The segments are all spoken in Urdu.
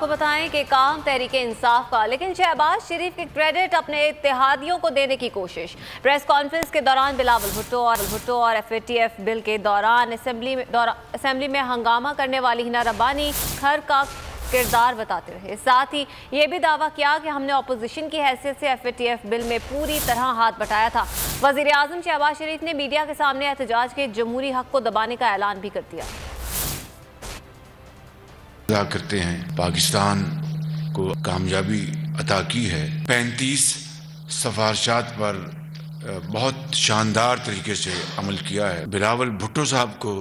کو بتائیں کہ کام تحریک انصاف کا، لیکن شہباز شریف کی کریڈٹ اپنے اتحادیوں کو دینے کی کوشش۔ پریس کانفرنس کے دوران بلاول بھٹو اور FATF بل کے دوران اسمبلی میں ہنگامہ کرنے والی ہنا ربانی گھر کا کردار بتاتے رہے۔ ساتھ ہی یہ بھی دعویٰ کیا کہ ہم نے اپوزیشن کی حیثیت سے FATF بل میں پوری طرح ہاتھ بٹایا تھا۔ وزیر اعظم شہباز شریف نے میڈیا کے سامنے احتجاج کے جمہوری حق کو دبانے کا اعلان بھی کر دیا۔ کرتے ہیں پاکستان کو کامیابی عطا کی ہے، 35 سفارشات پر بہت شاندار طریقے سے عمل کیا ہے۔ بلاول بھٹو صاحب کو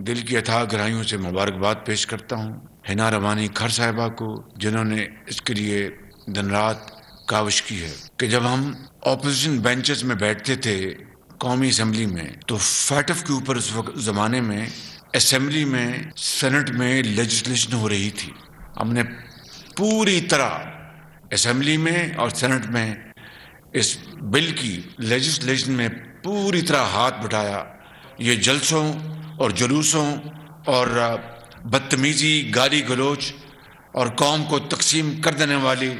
دل کی اتھاہ گہرائیوں سے مبارکباد پیش کرتا ہوں، ہنا ربانی کھر صاحبہ کو جنہوں نے اس کے لیے دن رات کاوش کی ہے کہ جب ہم اپوزیشن بینچز میں بیٹھتے تھے قومی اسمبلی میں تو FATF کے اوپر اس وقت زمانے میں اسمبلی میں سینٹ میں لیجسلیشن ہو رہی تھی، ہم نے پوری طرح اسمبلی میں اور سینٹ میں اس بل کی لیجسلیشن میں پوری طرح ہاتھ بٹایا۔ یہ جلسوں اور جلوسوں اور بدتمیزی، گالی گلوچ اور قوم کو تقسیم کر دینے والی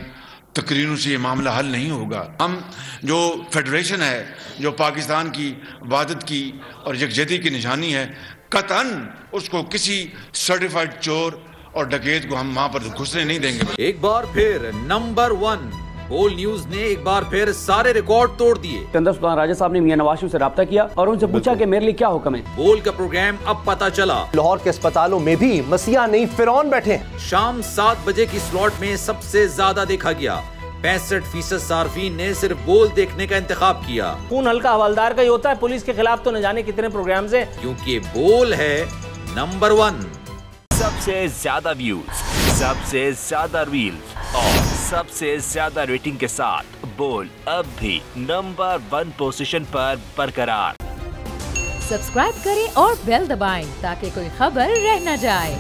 تقریروں سے یہ معاملہ حل نہیں ہوگا۔ ہم جو فیڈریشن ہے، جو پاکستان کی وحدت کی اور یکجہتی کی نشانی ہے، قطعاً اس کو کسی سرٹیفائیڈ چور اور ڈکیت کو ہم وہاں پر گھسنے نہیں دیں گے۔ ایک بار پھر نمبر 1 بول نیوز نے ایک بار پھر سارے ریکارڈ توڑ دیے۔ سکندر سلطان راجہ صاحب نے میاں نواز شریف سے رابطہ کیا اور ان سے پوچھا کہ میرے لیے کیا حکم ہے۔ بول کا پروگرام اب پتا چلا، لاہور کے اسپتالوں میں بھی مسیح نہیں فرعون بیٹھے ہیں۔ شام 7 بجے کی سلاٹ میں سب سے زیادہ دیکھا گیا، 65% صارفین نے صرف بول دیکھنے کا انتخاب کیا۔ خون ہلکا حوالدار کا ہی ہوتا ہے، پولیس کے خلاف تو نہ جانے کتنے پروگرامز ہیں، کیونکہ بول ہے نمبر 1۔ سب سے زیادہ ویوز، سب سے زیادہ ریلز اور سب سے زیادہ ریٹنگ کے ساتھ بول اب بھی نمبر 1 پوزیشن پر برقرار۔ سبسکرائب کریں اور بیل دبائیں تاکہ کوئی خبر رہ نہ جائے۔